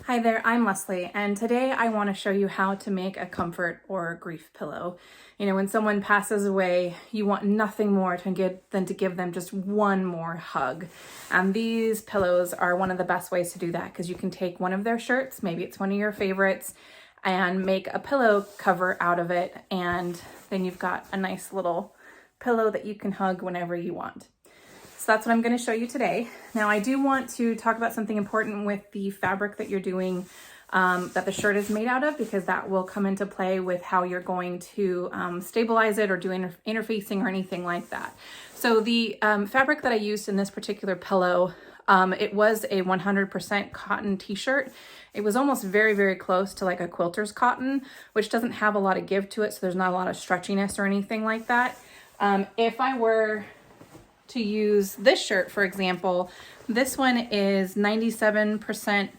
Hi there, I'm Leslie, and today I want to show you how to make a comfort or grief pillow. You know, when someone passes away, you want nothing more than to give them just one more hug. And these pillows are one of the best ways to do that because you can take one of their shirts, maybe it's one of your favorites, and make a pillow cover out of it, and then you've got a nice little pillow that you can hug whenever you want. So that's what I'm going to show you today. Now I do want to talk about something important with the fabric that you're doing, that the shirt is made out of, because that will come into play with how you're going to stabilize it or do interfacing or anything like that. So the fabric that I used in this particular pillow, it was a 100% cotton t-shirt. It was almost very, very close to like a quilter's cotton, which doesn't have a lot of give to it. So there's not a lot of stretchiness or anything like that. If I were to use this shirt, for example, this one is 97%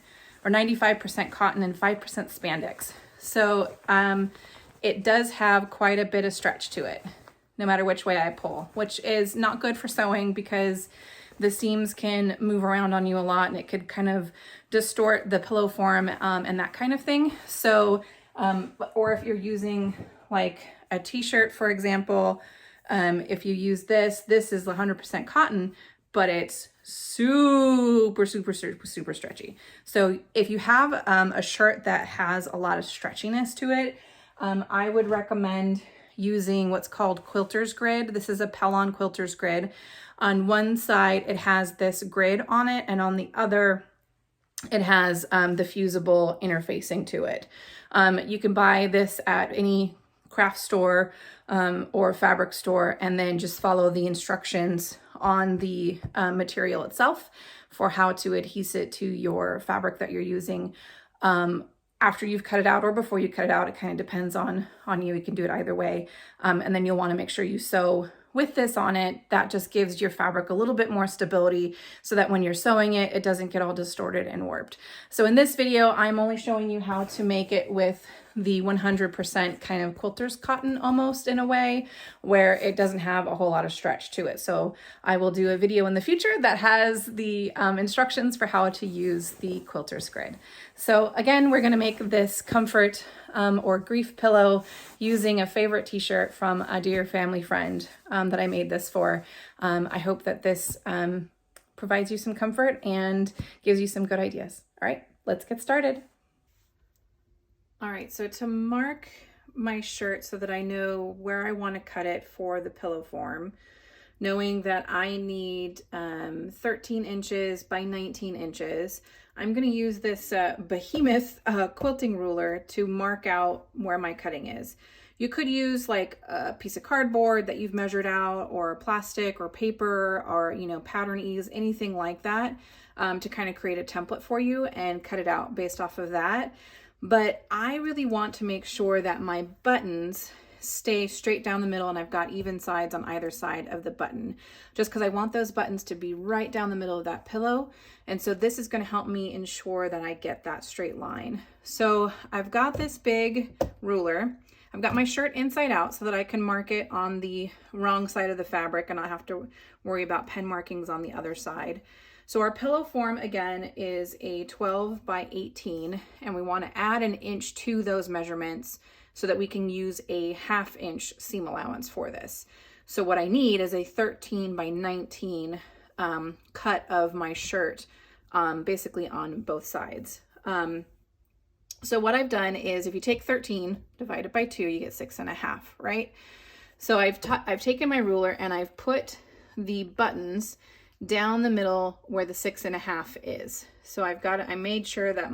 or 95% cotton and 5% spandex. So it does have quite a bit of stretch to it, no matter which way I pull, which is not good for sewing because the seams can move around on you a lot and it could kind of distort the pillow form and that kind of thing. So, or if you're using like a t-shirt, for example, if you use this is 100% cotton, but it's super stretchy. So if you have a shirt that has a lot of stretchiness to it, I would recommend using what's called quilter's grid. This is a Pellon quilter's grid. On one side, it has this grid on it, and on the other, it has the fusible interfacing to it. You can buy this at any craft store or fabric store, and then just follow the instructions on the material itself for how to adhese it to your fabric that you're using after you've cut it out or before you cut it out. It kind of depends on you. You can do it either way. And then you'll want to make sure you sew with this on it. That just gives your fabric a little bit more stability so that when you're sewing it, it doesn't get all distorted and warped. So in this video, I'm only showing you how to make it with the 100% kind of quilter's cotton, almost in a way, where it doesn't have a whole lot of stretch to it. So I will do a video in the future that has the instructions for how to use the quilter's grid. So again, we're going to make this comfort or grief pillow using a favorite t-shirt from a dear family friend that I made this for. I hope that this provides you some comfort and gives you some good ideas. All right, let's get started. All right, so to mark my shirt so that I know where I want to cut it for the pillow form, knowing that I need 13 inches by 19 inches, I'm going to use this behemoth quilting ruler to mark out where my cutting is. You could use like a piece of cardboard that you've measured out, or plastic or paper, or pattern ease, anything like that, to kind of create a template for you and cut it out based off of that. But I really want to make sure that my buttons stay straight down the middle and I've got even sides on either side of the button, just because I want those buttons to be right down the middle of that pillow. And so this is going to help me ensure that I get that straight line. So I've got this big ruler. I've got my shirt inside out so that I can mark it on the wrong side of the fabric and not have to worry about pen markings on the other side. So our pillow form, again, is a 12 by 18, and we want to add an inch to those measurements so that we can use a 1/2 inch seam allowance for this. So what I need is a 13 by 19 cut of my shirt, basically on both sides. So what I've done is, if you take 13 divided by 2, you get 6.5, right? So I've taken my ruler and I've put the buttons down the middle where the 6.5 is. So I made sure that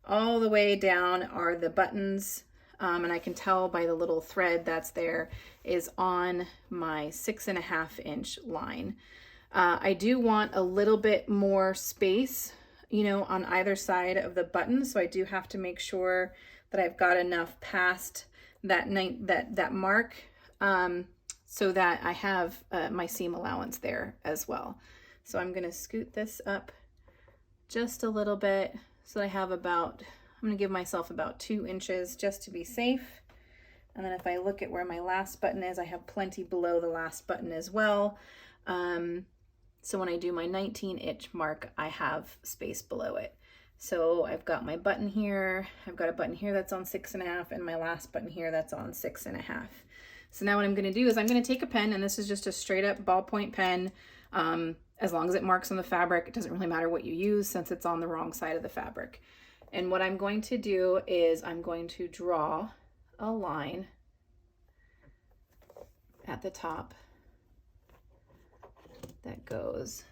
all the way down are the buttons, and I can tell by the little thread that's there is on my 6.5 inch line. I do want a little bit more space, on either side of the button. So I do have to make sure that I've got enough past that mark, so that I have my seam allowance there as well. So I'm going to scoot this up just a little bit so that I'm going to give myself about 2 inches just to be safe. And then if I look at where my last button is, I have plenty below the last button as well. So when I do my 19 inch mark, I have space below it. So I've got my button here, I've got a button here that's on 6.5, and my last button here that's on 6.5. So now what I'm gonna do is I'm gonna take a pen, and this is just a straight up ballpoint pen. As long as it marks on the fabric, it doesn't really matter what you use since it's on the wrong side of the fabric. And what I'm going to do is I'm going to draw a line at the top that goes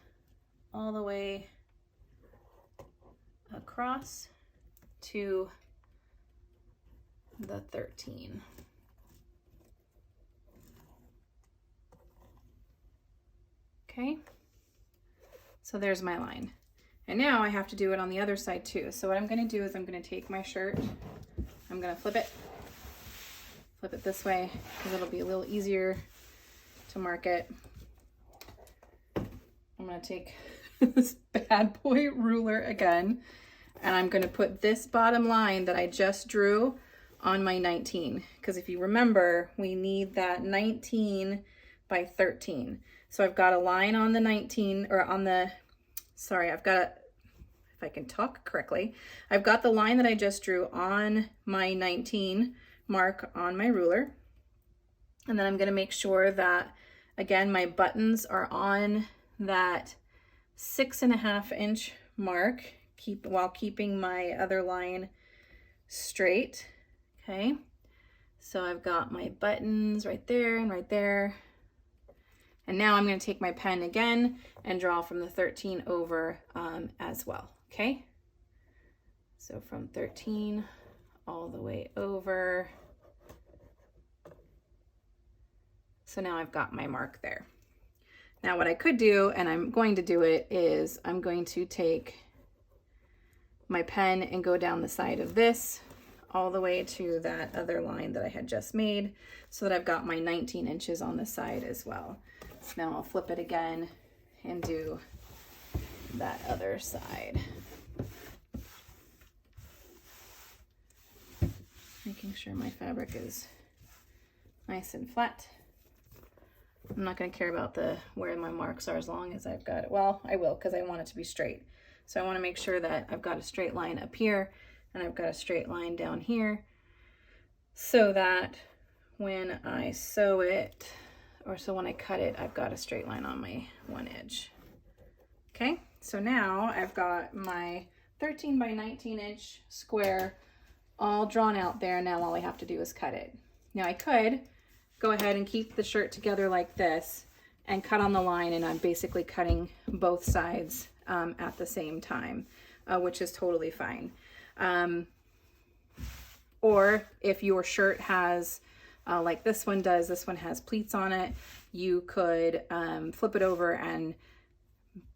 all the way across to the 13. Okay, so there's my line. And now I have to do it on the other side too. So what I'm gonna do is I'm gonna take my shirt, I'm gonna flip it this way because it'll be a little easier to mark it. I'm gonna take this bad boy ruler again, and I'm gonna put this bottom line that I just drew on my 19, because if you remember, we need that 19 by 13. So I've got a line on the 19, or on the, sorry, I've got a, if I can talk correctly, I've got the line that I just drew on my 19 mark on my ruler. And then I'm gonna make sure that, again, my buttons are on that 6.5 inch mark, while keeping my other line straight. Okay, so I've got my buttons right there and right there. And now I'm going to take my pen again and draw from the 13 over as well. Okay, so from 13 all the way over. So now I've got my mark there. Now what I could do, and I'm going to do it, is I'm going to take my pen and go down the side of this all the way to that other line that I had just made, so that I've got my 19 inches on the side as well. So now I'll flip it again and do that other side. Making sure my fabric is nice and flat. I'm not going to care about where my marks are as long as I've got it. Well, I will, because I want it to be straight. So I want to make sure that I've got a straight line up here and I've got a straight line down here, so that when I sew it, or so when I cut it, I've got a straight line on my one edge. Okay, so now I've got my 13 by 19 inch square all drawn out there. Now all I have to do is cut it. Now I could go ahead and keep the shirt together like this and cut on the line, and I'm basically cutting both sides at the same time, which is totally fine. Or if your shirt has, like this one does, this one has pleats on it, you could flip it over and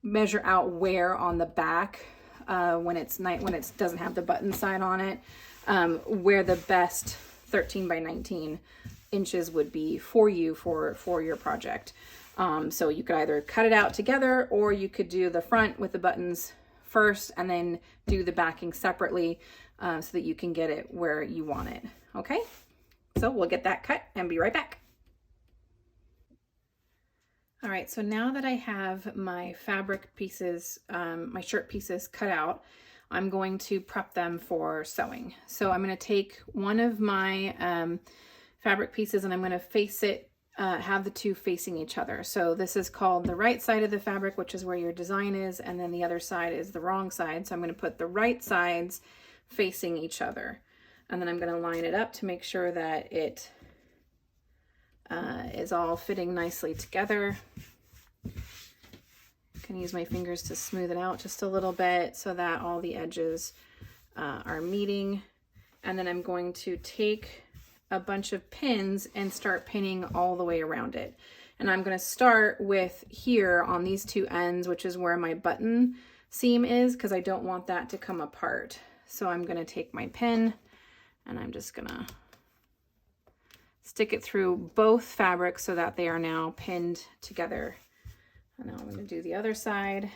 measure out where on the back, when it doesn't have the button side on it, where the best 13 by 19 inches would be for you for your project. So you could either cut it out together, or you could do the front with the buttons first and then do the backing separately, so that you can get it where you want it. Okay, so we'll get that cut and be right back. All right, so now that I have my fabric pieces, my shirt pieces cut out, I'm going to prep them for sewing. So I'm going to take one of my fabric pieces and I'm going to face it, have the two facing each other. So this is called the right side of the fabric, which is where your design is, and then the other side is the wrong side. So I'm going to put the right sides facing each other, and then I'm going to line it up to make sure that it is all fitting nicely together. I can use my fingers to smooth it out just a little bit so that all the edges are meeting. And then I'm going to take a bunch of pins and start pinning all the way around it. And I'm going to start with here on these two ends, which is where my button seam is, because I don't want that to come apart. So I'm going to take my pin and I'm just going to stick it through both fabrics so that they are now pinned together. And now I'm going to do the other side.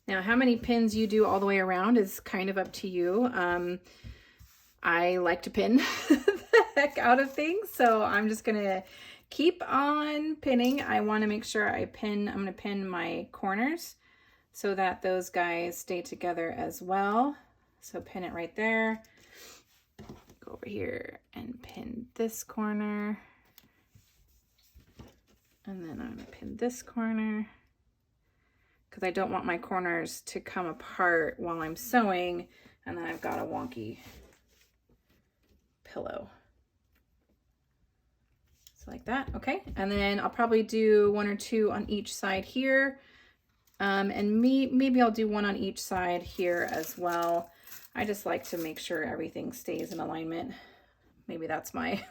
Now, how many pins you do all the way around is kind of up to you. I like to pin the heck out of things, so I'm just gonna keep on pinning. I want to make sure I'm going to pin my corners so that those guys stay together as well. So pin it right there. Go over here and pin this corner. And then I'm going to pin this corner because I don't want my corners to come apart while I'm sewing, and then I've got a wonky pillow. So like that, okay? And then I'll probably do 1 or 2 on each side here. And maybe I'll do 1 on each side here as well. I just like to make sure everything stays in alignment. Maybe that's my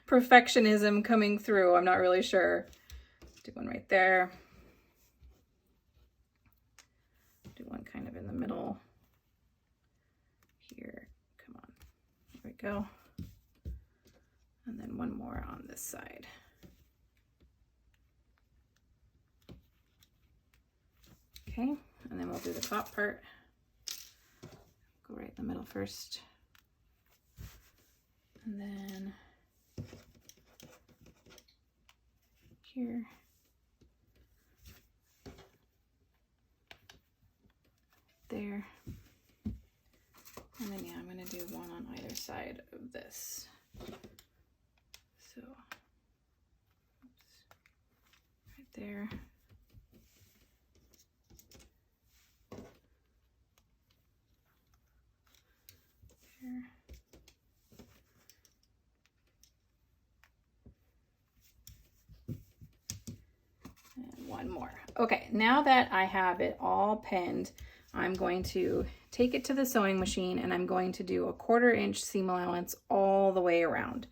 perfectionism coming through. I'm not really sure. Do 1 right there. Do 1 kind of in the middle here. Come on, there we go. And then 1 more on this side. Okay, and then we'll do the top part. Go right in the middle first. And then here. There. And then yeah, I'm going to do 1 on either side of this. So, oops, right there. There. And 1 more. Okay, now that I have it all pinned, I'm going to take it to the sewing machine and I'm going to do a 1/4 inch seam allowance all the way around.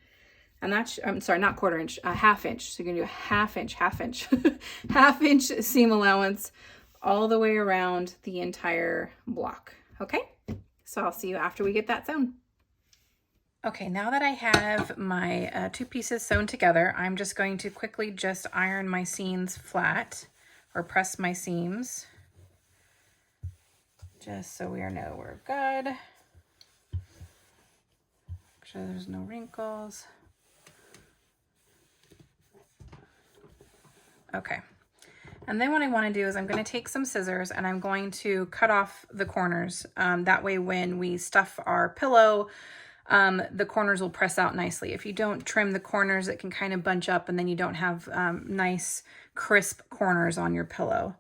And that's, I'm sorry, not 1/4 inch, a 1/2 inch. So you're gonna do a 1/2 inch, 1/2 inch, 1/2 inch seam allowance all the way around the entire block. Okay, so I'll see you after we get that sewn. Okay, now that I have my 2 pieces sewn together, I'm just going to quickly just iron my seams flat or press my seams, just so we know we're good. Make sure there's no wrinkles. Okay, and then what I want to do is I'm going to take some scissors and I'm going to cut off the corners. That way when we stuff our pillow, the corners will press out nicely. If you don't trim the corners, it can kind of bunch up and then you don't have nice crisp corners on your pillow.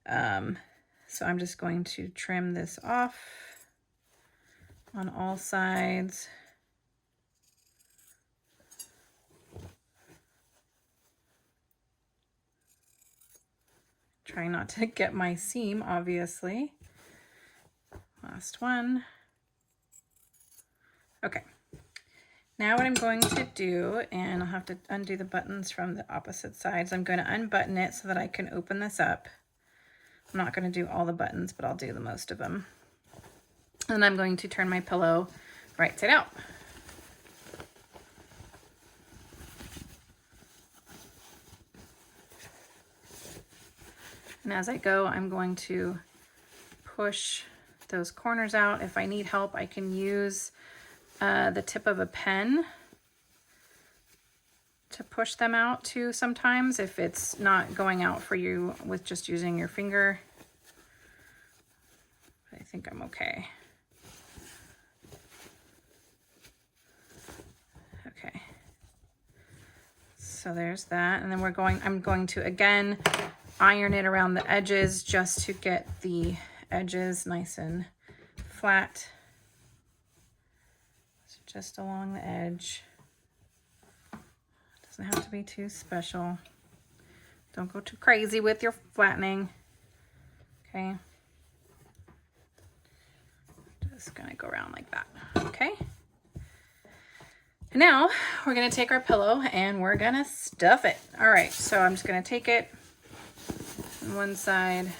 So I'm just going to trim this off on all sides. Try not to get my seam, obviously. Last one. Okay. Now what I'm going to do, and I'll have to undo the buttons from the opposite sides, I'm going to unbutton it so that I can open this up. I'm not going to do all the buttons, but I'll do the most of them. And I'm going to turn my pillow right side out. And as I go, I'm going to push those corners out. If I need help, I can use the tip of a pen to push them out too sometimes if it's not going out for you with just using your finger. I think I'm okay. Okay. So there's that. And then I'm going to again iron it around the edges just to get the edges nice and flat. So just along the edge. Doesn't have to be too special. Don't go too crazy with your flattening. Okay. Just gonna go around like that. Okay. And now we're gonna take our pillow and we're gonna stuff it. All right, so I'm just gonna take it on one side.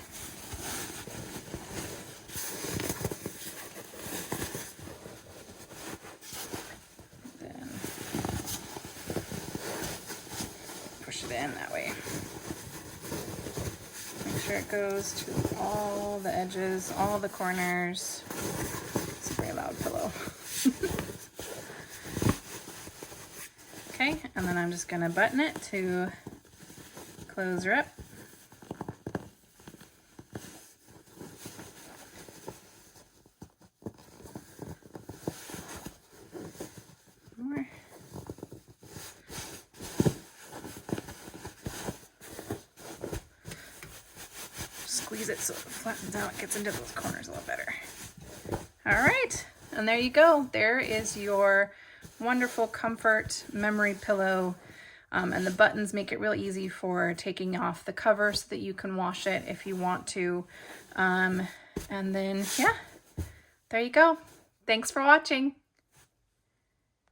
In that way. Make sure it goes to all the edges, all the corners. It's a very loud pillow. Okay, and then I'm I'm just gonna button it to close her up. More. Squeeze it so it flattens out, it gets into those corners a little better. All right, and there you go. There is your wonderful comfort memory pillow. And the buttons make it real easy for taking off the cover so that you can wash it if you want to. And then, yeah, there you go. Thanks for watching.